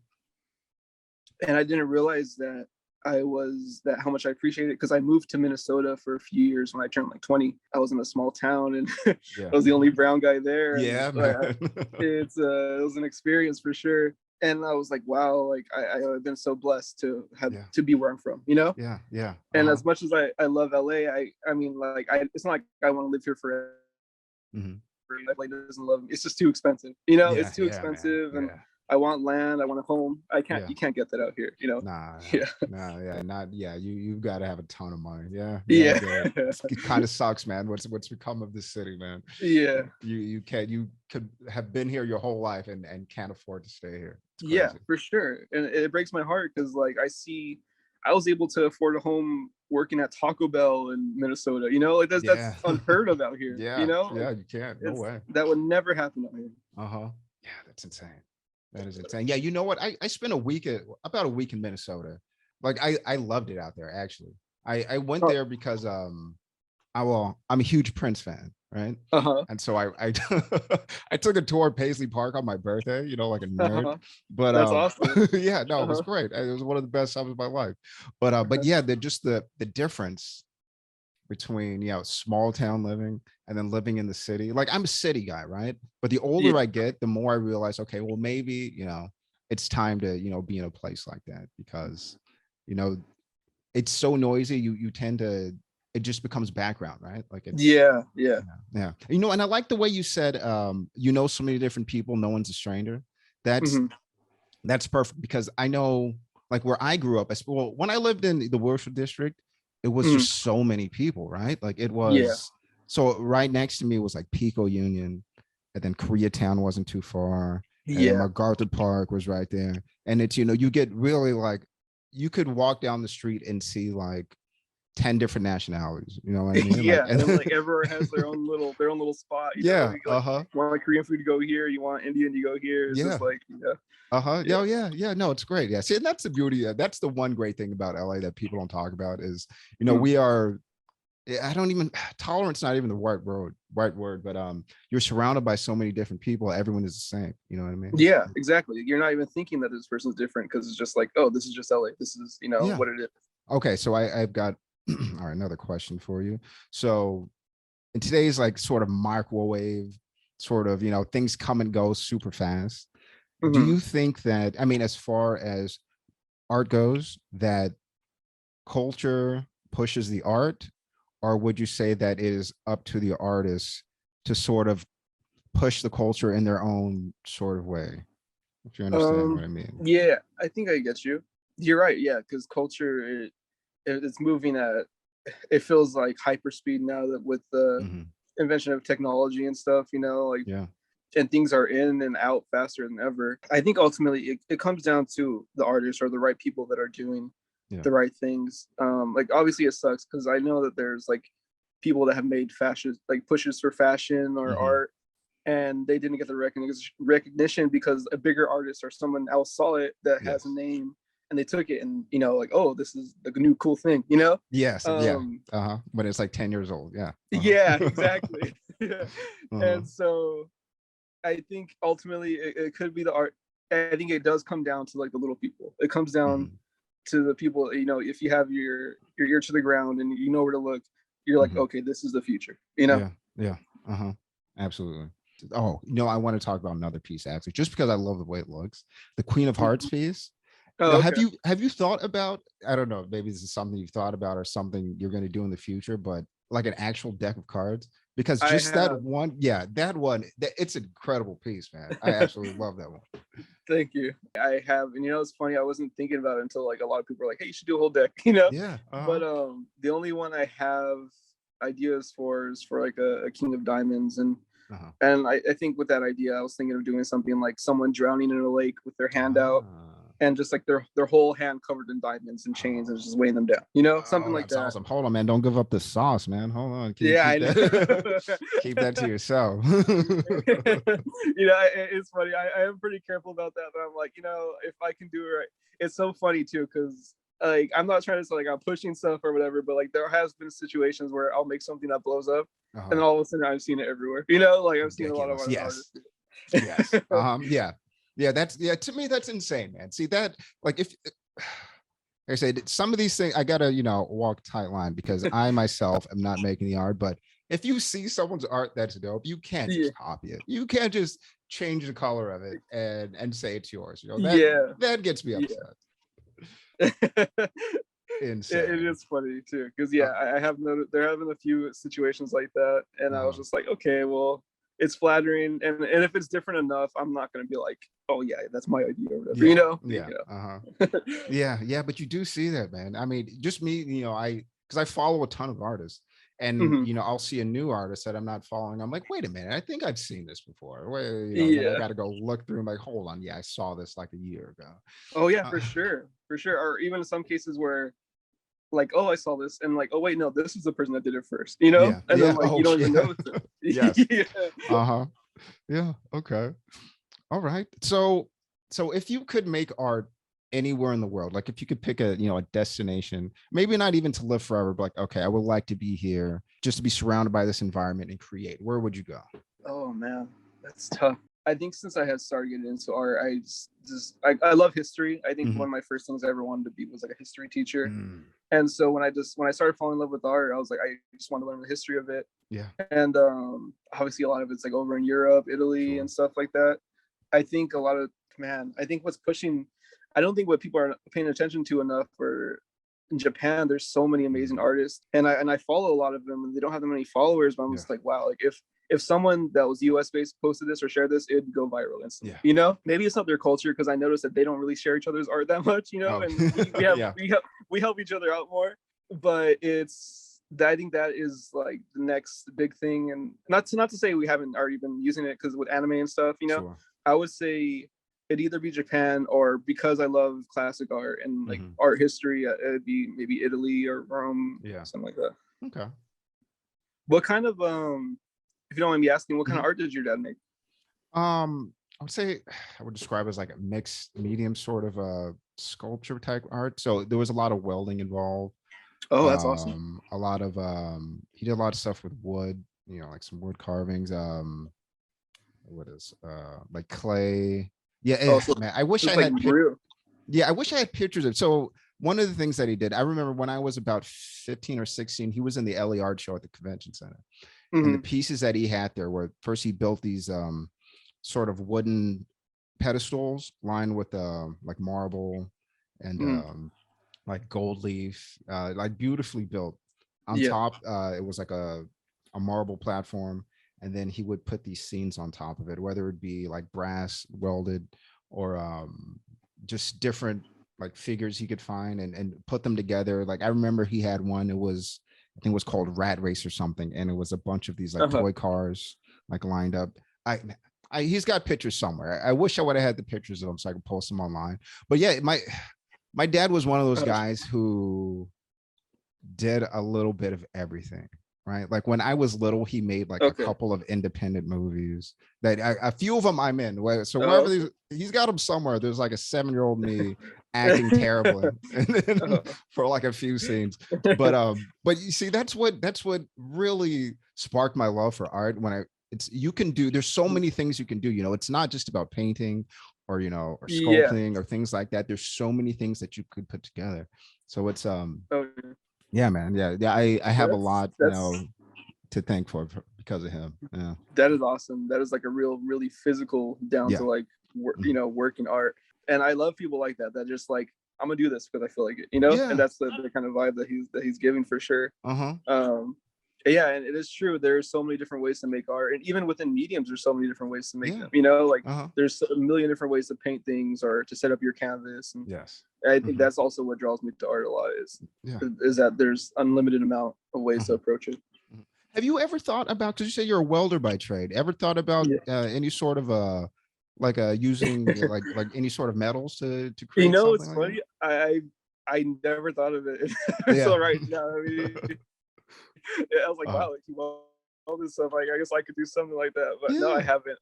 and I didn't realize that how much I appreciated it, because I moved to Minnesota for a few years when I turned like 20. I was in a small town, and I Yeah. was the only brown guy there, and Yeah, man. it was an experience for sure. And I was like, wow, like I've been so blessed to have Yeah. to be where I'm from, you know. Yeah. Yeah. And Uh-huh. as much as I love LA, I mean, like it's not like I want to live here forever. Mhm. Like doesn't love me. It's just too expensive. You know, Yeah. it's too Yeah, man. expensive, and Yeah. I want land. I want a home. Yeah. You can't get that out here. You know. Nah, Yeah. nah, yeah, not yeah. You've got to have a ton of money. Yeah, yeah, I Yeah. get it. It kind of sucks, man. What's become of this city, man? Yeah. You could have been here your whole life and can't afford to stay here. It's Yeah, crazy. for sure. And it breaks my heart, because like I was able to afford a home working at Taco Bell in Minnesota. You know, like Yeah, that's unheard of out here. You yeah, know, yeah. You can't. No it's way. that would never happen out here. Uh-huh. Yeah, that's insane. That is insane. Yeah, you know what? I spent about a week in Minnesota. Like, I loved it out there, actually. I went Oh, there because I'm a huge Prince fan, right? uh-huh. And so I I took a tour of Paisley Park on my birthday, you know, like a nerd. Uh-huh. But That's awesome. yeah, no, it was Uh-huh. great. It was one of the best times of my life. But Uh-huh. yeah, the difference between, you know, small town living and then living in the city. Like, I'm a city guy, right? But the Yeah. older I get, the more I realize, okay, well, maybe, you know, it's time to, you know, be in a place like that, because, you know, it's so noisy, you tend to, it just becomes background, right? Like it's, Yeah. yeah. And I like the way you said, so many different people, no one's a stranger. That's Hmm. that's perfect, because I know, like where I grew up, well, when I lived in the Worcester district, it was Hmm. just so many people, right? Like it Yeah. was, so right next to me was like Pico Union, and then Koreatown wasn't too far, and then Yeah. MacArthur Park was right there. And it's, you get really like, you could walk down the street and see like 10 different nationalities, you know what I mean? Like, Yeah, and and like everywhere has their own little spot. yeah, You like want like Korean food to go here, you want Indian to go here. It's yeah. just like yeah. Yeah. No, it's great. Yeah. See, and that's the beauty. That's the one great thing about LA that people don't talk about is, Mm. we are, I don't even, tolerance, not even the right word, but you're surrounded by so many different people. Everyone is the same. You know what I mean? Yeah, exactly. You're not even thinking that this person's different because it's just like, oh, this is just LA. This is Yeah. what it is. Okay. So I've got, all right, another question for you. So in today's like sort of microwave, sort of, things come and go super fast. Do Hmm. you think that, I mean, as far as art goes, that culture pushes the art, or would you say that it is up to the artists to sort of push the culture in their own sort of way? If you understand what I mean. Yeah, I think I get you. You're right. Yeah, because culture it's moving at, it feels like hyperspeed now that with the Hmm. invention of technology and stuff. Like, Yeah. and things are in and out faster than ever. I think ultimately it comes down to the artists or the right people that are doing Yeah. the right things. Like obviously it sucks because I know that there's like people that have made fashion like pushes for fashion or Hmm. art, and they didn't get the recognition because a bigger artist or someone else saw it that has a Yes. name, and they took it and like, oh, this is the new cool thing. Yes. Yeah. um When it's like 10 years old. Yeah. yeah, exactly. Yeah. Uh-huh. And so I think ultimately it could be the art. I think it does come down to like the little people. It comes down Hmm. to the people. If you have your ear to the ground and you know where to look, you're like, Hmm. okay, this is the future. Yeah. Yeah. Uh-huh. Absolutely. Oh, I want to talk about another piece actually, just because I love the way it looks. The Queen of Hearts piece. Oh, Have okay. you thought about, I don't know, maybe this is something you've thought about or something you're going to do in the future, but like an actual deck of cards? Because I just that have. one, yeah, that one, it's an incredible piece, man. I absolutely love that one. Thank you. I have, and it's funny. I wasn't thinking about it until like a lot of people are like, "Hey, you should do a whole deck," Yeah. But the only one I have ideas for is for like a King of Diamonds, and Uh-huh. I think with that idea, I was thinking of doing something like someone drowning in a lake with their hand out Ah. and just like their whole hand covered in diamonds and chains and just weighing them down, something Oh, like that's that. awesome. Hold on, man. Don't give up the sauce, man. Hold on. Can you Yeah, keep I that? Keep that know. to yourself. It's funny. I am pretty careful about that, but I'm like, if I can do it right. It's so funny too, because like I'm not trying to say like I'm pushing stuff or whatever, but like there has been situations where I'll make something that blows up, and Uh-huh. then all of a sudden I've seen it everywhere. Like I've seen a lot of Ridiculous. other Yes. artists. Yes. Yeah. Yeah. To me, that's insane, man. See that, like, if like I said, some of these things I gotta, walk a tight line, because I myself am not making the art. But if you see someone's art that's dope, you can't Yeah, just copy it. You can't just change the color of it and say it's yours. That yeah, that gets me yeah. upset. it Insane. is funny too, because Uh, I have noticed there have been a few situations like that, and I was uh-huh. just like, okay, well, it's flattering, and if it's different enough, I'm not gonna be like, oh yeah, that's my idea or whatever, Yeah. Yeah. Uh-huh. know. Yeah, but you do see that, man. I mean, just me, because I follow a ton of artists, and Hmm. I'll see a new artist that I'm not following. I'm like, wait a minute, I think I've seen this before. Wait, and then I Yeah. got to go look through. I'm like, hold on, yeah, I saw this like a year ago. Oh yeah, Uh, for sure. Or even in some cases where like, oh, I saw this, and like, oh wait, no, this is the person that did it first, yeah, and then yeah. like you Oh, don't even yeah. notice Yes. it. Yeah. Uh-huh. Yeah. Okay. All right. So if you could make art anywhere in the world, like if you could pick a destination, maybe not even to live forever, but like, okay, I would like to be here just to be surrounded by this environment and create, where would you go? Oh man, that's tough. I think since I had started getting into art, I love history. I think Hmm. one of my first things I ever wanted to be was like a history teacher. Mm, And so when I started falling in love with art, I was like, I just want to learn the history of it. yeah, And obviously a lot of it's like over in Europe, Italy, sure. and stuff like that. I think a lot of, man, I think what's pushing, I don't think what people are paying attention to enough, or in Japan, there's so many amazing artists, and I follow a lot of them, and they don't have that many followers. But I'm just like, wow, like if someone that was US based posted this or shared this, it'd go viral instantly. You know, maybe it's not their culture, because I noticed that they don't really share each other's art that much. You know, and we help each other out more. But I think that is like the next big thing, and not to say we haven't already been using it, because with anime and stuff, you know, I would say it'd either be Japan, or because I love classic art and like art history, it'd be maybe Italy or Rome, something like that. Okay. What kind of if you don't mind me asking, what kind of art did your dad make? I would say I would describe it as like a mixed medium sort of sculpture type art. So there was a lot of welding involved. Oh, that's awesome. A lot of he did a lot of stuff with wood, you know, like some wood carvings. What is like clay. Yeah, man, I wish I had I wish I had pictures of. So one of the things that he did, I remember when I was about 15 or 16, he was in the LA Art Show at the convention center. And the pieces that he had there were, first he built these sort of wooden pedestals lined with like marble and like gold leaf, like beautifully built. On top, it was like a marble platform, and then he would put these scenes on top of it, whether it be like brass welded or just different like figures he could find and put them together. Like I remember he had one, it was, I think it was called Rat Race or something, and it was a bunch of these like toy cars like lined up. He's got pictures somewhere. I wish I would have had the pictures of them so I could post them online. But yeah, my dad was one of those guys who did a little bit of everything, right? Like when I was little, he made like a couple of independent movies that a few of them I'm in. So wherever he's got them somewhere, there's like a 7-year-old me acting terribly and then, for like a few scenes. But you see, that's what really sparked my love for art. When there's so many things you can do, you know, it's not just about painting or, you know, or sculpting or things like that. There's so many things that you could put together. So it's yeah, man. Yeah. I have a lot, you know, to thank for because of him. Yeah. That is awesome. That is like a really physical down to like you know, working art. And I love people like that just like, I'm gonna do this because I feel like it, you know. And that's the kind of vibe that he's giving for sure. Yeah, and it is true. There's so many different ways to make art, and even within mediums, there's so many different ways to make them. You know, like there's a million different ways to paint things or to set up your canvas. And I think that's also what draws me to art a lot. Is that there's unlimited amount of ways to approach it. Have you ever thought about? Because you say you're a welder by trade. Ever thought about any sort of like using like any sort of metals to create? You know, it's funny. I never thought of it. So right now, I mean. I was like, wow, like you all this stuff. Like, I guess I could do something like that, but no, I haven't.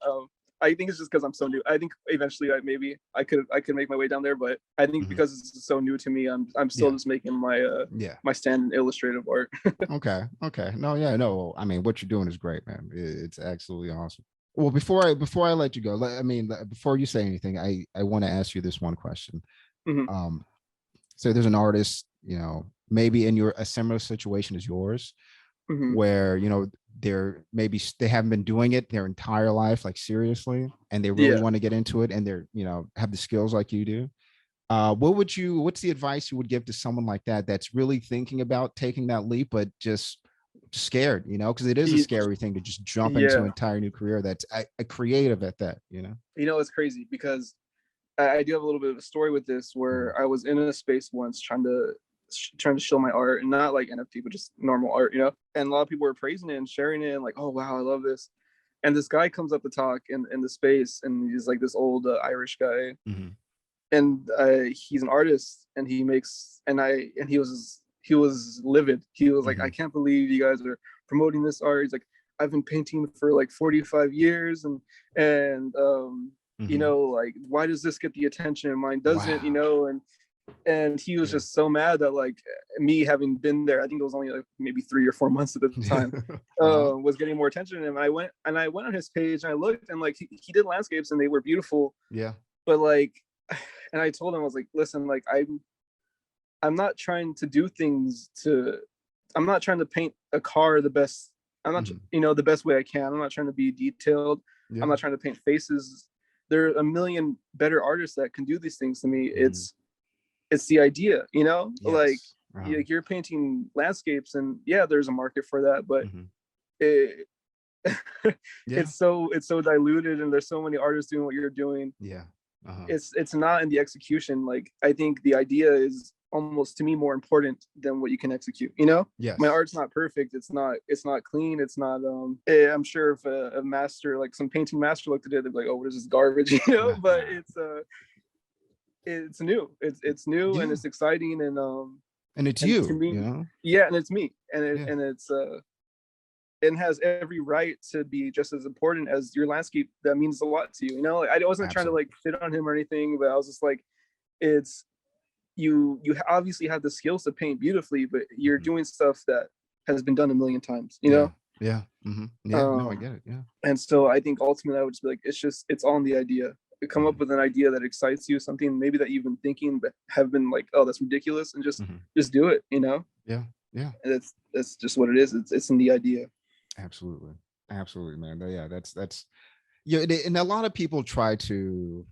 I think it's just because I'm so new. I think eventually, maybe I could make my way down there, but I think because it's so new to me, I'm still just making my my stand in illustrative art. Okay. No. I mean, what you're doing is great, man. It's absolutely awesome. Well, before I let you go, I mean, before you say anything, I want to ask you this one question. So there's an artist, you know, maybe in a similar situation as yours, where, you know, they haven't been doing it their entire life, like seriously, and they really want to get into it, and they're, you know, have the skills like you do. What's the advice you would give to someone like that that's really thinking about taking that leap, but just scared, you know, because it is a scary thing to just jump into an entire new career that's a creative at that, you know? You know, it's crazy because I do have a little bit of a story with this where I was in a space once trying to show my art, and not like NFT, but just normal art, you know. And a lot of people were praising it and sharing it, and like, oh wow, I love this. And this guy comes up to talk in the space, and he's like this old Irish guy, and he's an artist, and he makes, and he was livid. He was like, I can't believe you guys are promoting this art. He's like, I've been painting for like 45 years, and you know, like, why does this get the attention and mine doesn't? You know, and he was just so mad that like me having been there, I think it was only like maybe 3 or 4 months at the time, was getting more attention. And I went on his page and I looked, and like he did landscapes and they were beautiful. But like, and I told him, I was like, listen, like I'm not trying to do things I'm not trying to paint a car the best. I'm not, you know, the best way I can. I'm not trying to be detailed. I'm not trying to paint faces. There are a million better artists that can do these things to me. It's the idea, you know, like like you're painting landscapes, and yeah, there's a market for that, but it it's so diluted, and there's so many artists doing what you're doing. It's not in the execution. Like, I think the idea is almost, to me, more important than what you can execute, you know. Yes. My art's not perfect, it's not clean, it's not I'm sure if a master, like some painting master, looked at it, they'd be like, oh, what is this garbage, you know. But it's new, it's new, and it's exciting, and it's you, to me, you know. Yeah, and it's me, and it's it has every right to be just as important as your landscape. That means a lot to you, you know. Like, I wasn't trying to like fit on him or anything, but I was just like, it's you obviously have the skills to paint beautifully, but you're doing stuff that has been done a million times, you know. No, I get it. And so I think ultimately I would just be like, it's all in the idea. You come up with an idea that excites you, something maybe that you've been thinking but have been like, oh, that's ridiculous, and just do it, you know. And that's just what it is. It's in the idea. Absolutely, man. That's and a lot of people try to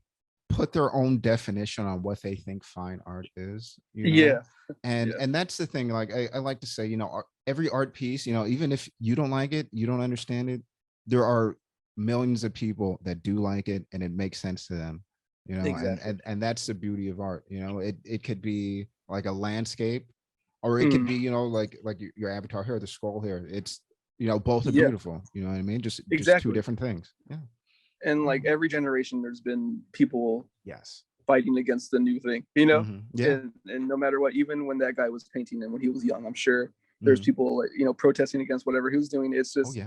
put their own definition on what they think fine art is, you know? And that's the thing. Like, I like to say, you know, every art piece, you know, even if you don't like it, you don't understand it, there are millions of people that do like it, and it makes sense to them, you know. And that's the beauty of art, you know. It could be like a landscape, or it could be, you know, like your avatar here, the scroll here. It's, you know, both are beautiful, you know what I mean? Just two different things. And like every generation, there's been people fighting against the new thing, you know. And no matter what, even when that guy was painting and when he was young, I'm sure there's people, like, you know, protesting against whatever he was doing. It's just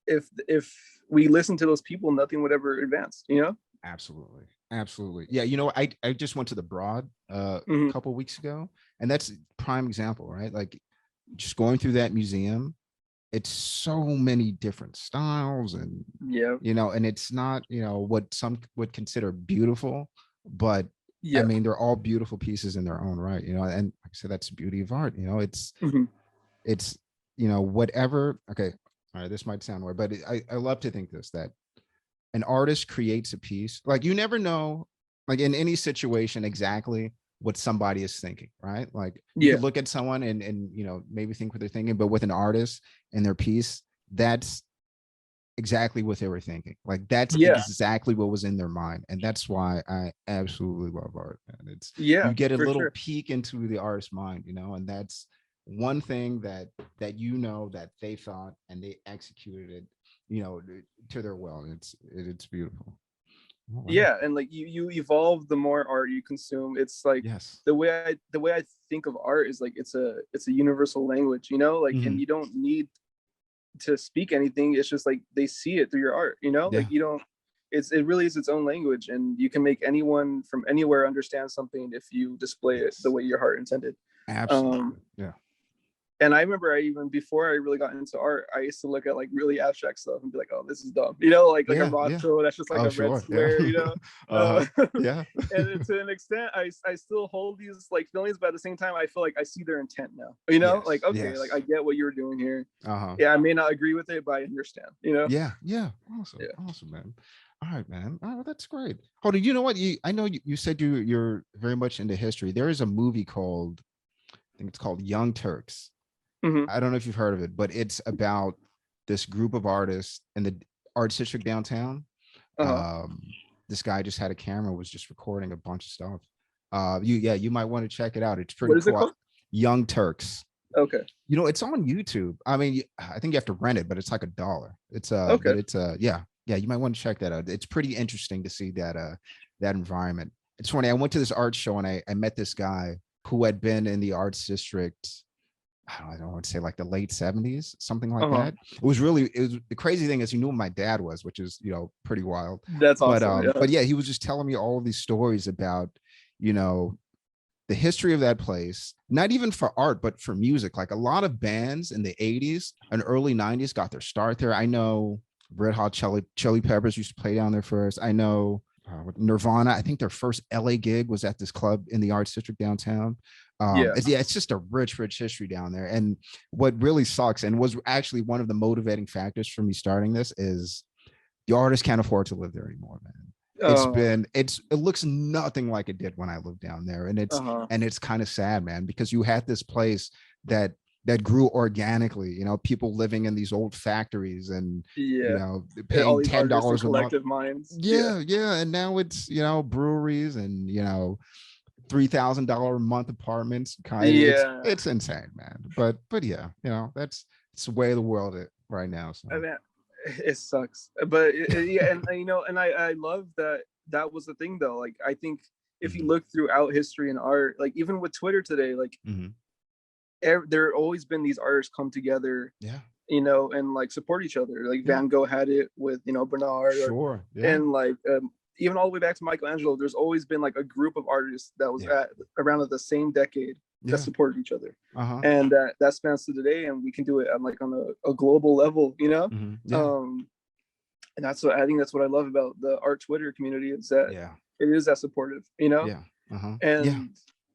if we listen to those people, nothing would ever advance, you know. Absolutely. Yeah, you know, I just went to the Broad a couple weeks ago, and that's a prime example, right? Like, just going through that museum, it's so many different styles, and you know, and it's not, you know, what some would consider beautiful, but I mean, they're all beautiful pieces in their own right, you know. And like I said, that's the beauty of art, you know. It's you know, whatever. Okay, all right, this might sound weird, but I love to think this, that an artist creates a piece, like, you never know, like, in any situation, exactly what somebody is thinking, right? Like, you could look at someone and you know, maybe think what they're thinking, but with an artist and their piece, that's exactly what they were thinking. Like, that's exactly what was in their mind. And that's why I absolutely love art. And it's, you get a little peek into the artist's mind, you know. And that's one thing that you know, that they thought and they executed it, you know, to their will. It's beautiful. Oh, wow. And like you evolve the more art you consume. It's like the way I think of art is like it's a universal language, you know. Like, and you don't need to speak anything. It's just like they see it through your art, you know. Like, you don't. It really is its own language, and you can make anyone from anywhere understand something if you display it the way your heart intended. Absolutely. And I remember, even before I really got into art, I used to look at like really abstract stuff and be like, "Oh, this is dumb," you know, like a rod throw that's just like a red square, you know. And to an extent, I still hold these like feelings, but at the same time, I feel like I see their intent now, you know. Like, okay, like I get what you were doing here. I may not agree with it, but I understand, you know. Awesome, man. All right, man. Oh, that's great. Hold on, you know what? I know you said you're very much into history. There is a movie called, I think it's called Young Turks. I don't know if you've heard of it, but it's about this group of artists in the arts district downtown. This guy just had a camera, was just recording a bunch of stuff. You might want to check it out. It's pretty cool. What is it called? Young Turks. Okay. You know, it's on YouTube. I mean, I think you have to rent it, but it's like $1. It's but it's you might want to check that out. It's pretty interesting to see that environment. It's funny. I went to this art show and I met this guy who had been in the arts district, I don't want to say like the late 70s, something like that. It was the crazy thing is he knew who my dad was, which is, you know, pretty wild. That's awesome. But yeah, he was just telling me all of these stories about, you know, the history of that place, not even for art, but for music. Like, a lot of bands in the 80s and early 90s got their start there. I know Red Hot Chili Peppers used to play down there first. I know Nirvana, I think their first LA gig was at this club in the arts district downtown. It's just a rich history down there. And what really sucks, and was actually one of the motivating factors for me starting this, is the artists can't afford to live there anymore, man. it looks nothing like it did when I lived down there. And it's kind of sad, man, because you had this place that grew organically, people living in these old factories and paying $10 a month. Minds. Yeah. And now it's breweries and $3,000 a month apartments. It's insane, man. But yeah, it's the way of the world right now. So. I mean, it sucks, but and I love that was the thing though. Like, I think if you look throughout history and art, like even with Twitter today, like there always been these artists come together, and like support each other. Like Van Gogh had it with Bernard, and like even all the way back to Michelangelo. There's always been like a group of artists that was around at the same decade that supported each other, and that spans to today, and we can do it on a global level, and that's what I think. That's what I love about the art Twitter community, is that it is that supportive, and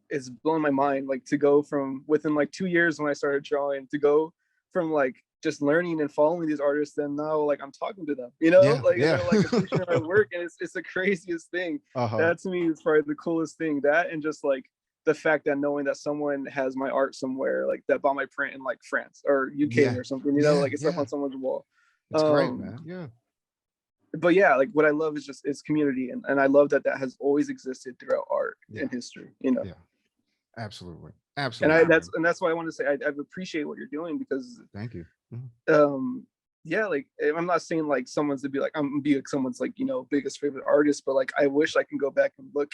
it's blowing my mind, like, to go from within like 2 years when I started drawing, to go from like just learning and following these artists, and now like I'm talking to them, they're like appreciating my work, and it's the craziest thing. That to me is probably the coolest thing. That, and just like the fact that knowing that someone has my art somewhere, like that bought my print in like France or UK or something, like it's up on someone's wall. It's great, man. But yeah, like what I love is just it's community, and I love that has always existed throughout art and history, Absolutely. And that's why I want to say I appreciate what you're doing, because thank you. Like, I'm not saying like someone's to be like I'm be like someone's like biggest favorite artist, but like I wish I can go back and look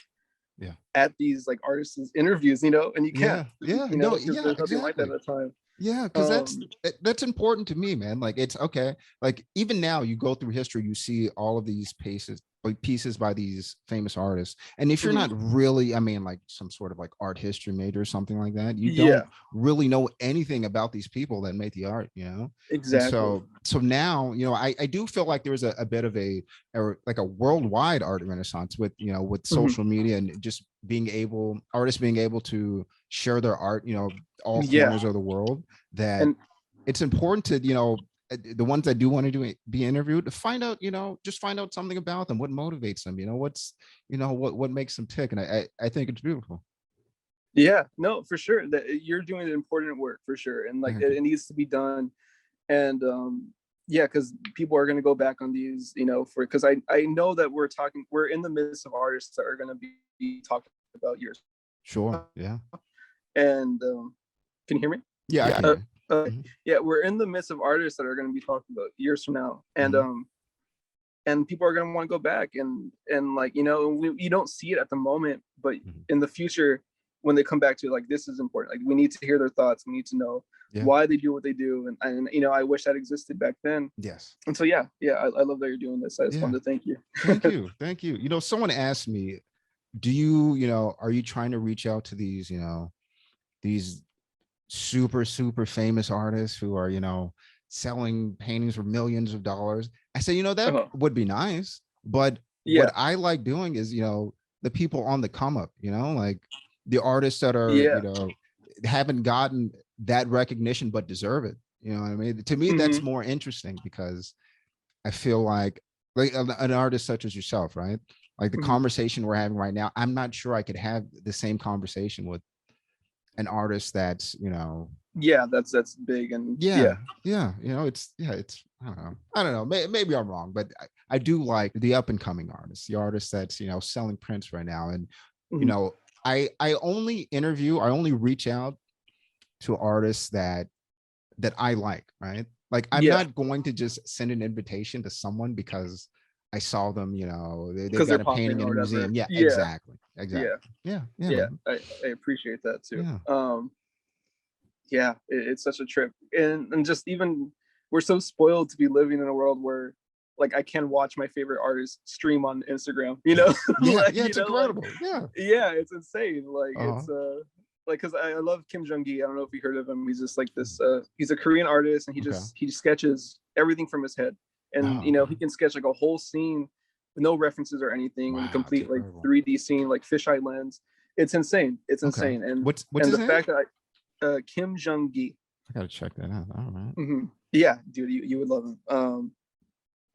at these like artists' interviews, and you can't. There's nothing like that at the time. Yeah, because that's important to me, man. Like, it's okay. Like, even now, you go through history, you see all of these pieces by these famous artists, and if you're not really, like some sort of like art history major or something like that, you don't really know anything about these people that made the art. Exactly. And so now, I do feel like there's a bit of a worldwide art renaissance with with social media, and just artists being able to share their art, all corners of the world. It's important to the ones that do want to be interviewed, to find out find out something about them, what motivates them, what's what makes them tick. And I think it's beautiful. No, for sure, that you're doing important work, for sure, and like it needs to be done. And because people are going to go back on these, because I know that we're in the midst of artists that are going to be talking about years. Sure. And can you hear me? We're in the midst of artists that are going to be talking about years from now, and and people are going to want to go back and like you don't see it at the moment, but in the future, when they come back to it, like, this is important. Like, we need to hear their thoughts. We need to know why they do what they do, and I wish that existed back then. Yes. And so I love that you're doing this. I just wanted to thank you. Thank you. Someone asked me, do you are you trying to reach out to these these super famous artists who are selling paintings for millions of dollars? I say, that would be nice, but what I like doing is the people on the come up, like the artists that are haven't gotten that recognition but deserve it. You know what I mean? To me, that's more interesting, because I feel like an artist such as yourself, right? Like the conversation we're having right now, I'm not sure I could have the same conversation with an artist that's that's big. And it's I don't know, maybe I'm wrong, but I do like the up and coming artists, the artists that's selling prints right now. And I only reach out to artists that I like, right? Like, I'm not going to just send an invitation to someone because I saw them, they got a painting in a museum. Exactly. Yeah. I appreciate that too. It's such a trip, and just even we're so spoiled to be living in a world where like I can watch my favorite artist stream on Instagram, it's incredible. It's insane. Like it's like, because I love Kim Jong-gi. I don't know if you heard of him. He's just like this he's a Korean artist, and he sketches everything from his head, and he can sketch like a whole scene with no references or anything, and complete like 3D scene, like fisheye lens. It's insane. And what's and his the name? fact that Kim Jong-gi. I gotta check that out. All right. Yeah, dude, you would love him.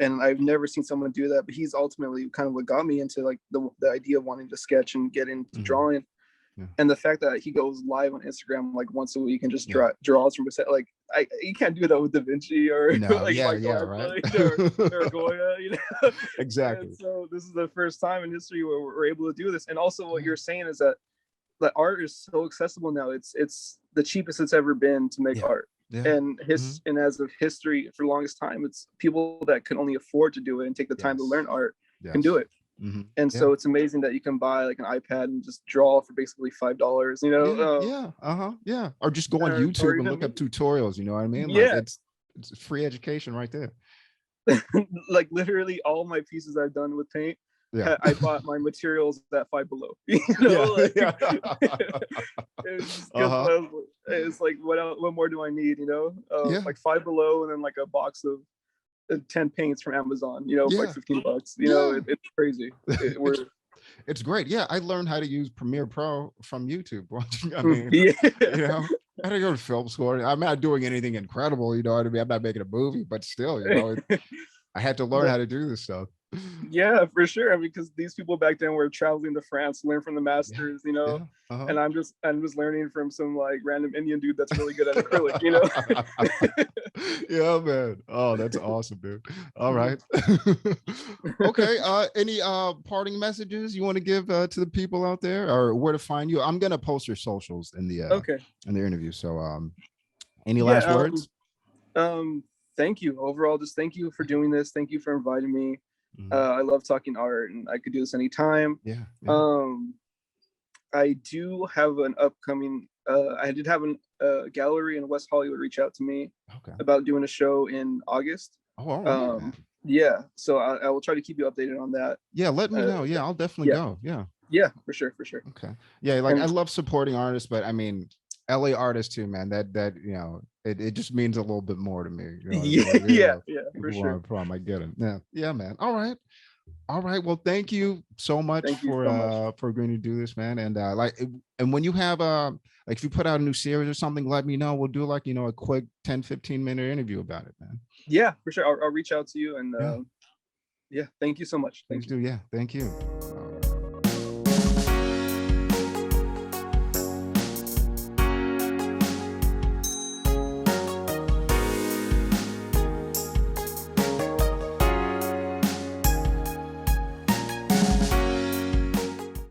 and I've never seen someone do that. But he's ultimately kind of what got me into like the idea of wanting to sketch and get into drawing. Yeah. And the fact that he goes live on Instagram like once a week and just draws from a set, like you can't do that with Da Vinci or like or Goya, you know. Exactly. And so this is the first time in history where we're able to do this. And also what you're saying is that art is so accessible now. It's the cheapest it's ever been to make art. Yeah. And and as of history, for the longest time, it's people that can only afford to do it and take the time to learn art can do it. And so it's amazing that you can buy like an iPad and just draw for basically $5, you know. Or just go on YouTube and look up tutorials, you know what I mean? Like it's free education right there. Like literally all my pieces I've done with paint, I bought my materials at Five Below. You know, it's like what more do I need, you know? Like Five Below, and then like a box of 10 paints from Amazon, you know, for like $15. You know, it's crazy. It's great. Yeah, I learned how to use Premiere Pro from YouTube. I mean, you know, I didn't go to film school. I'm not doing anything incredible, you know what I mean? I'm not making a movie, but still, you know, I had to learn how to do this stuff. Yeah, for sure. I mean, because these people back then were traveling to France to learn from the masters, you know, and I'm just learning from some like random Indian dude that's really good at acrylic, you know. Yeah, man. Oh, that's awesome, dude. All right. Okay. Any parting messages you want to give to the people out there, or where to find you? I'm gonna post your socials in the interview. So any last words? Thank you. Overall, just thank you for doing this. Thank you for inviting me. I love talking art, and I could do this anytime. I do have an upcoming I did have a gallery in West Hollywood reach out to me about doing a show in August. So I will try to keep you updated on that. Let me know. I'll definitely go. For sure. Okay. Like I love supporting artists, but I mean LA artists too, man. That you know, it just means a little bit more to me. You know for sure. I get it. Yeah, man. All right. Well, thank you so much for agreeing to do this, man. And and when you have like if you put out a new series or something, let me know. We'll do like, you know, a quick 10-15 minute interview about it, man. Yeah, for sure. I'll reach out to you, and thank you so much. Thank you. Yeah, thank you.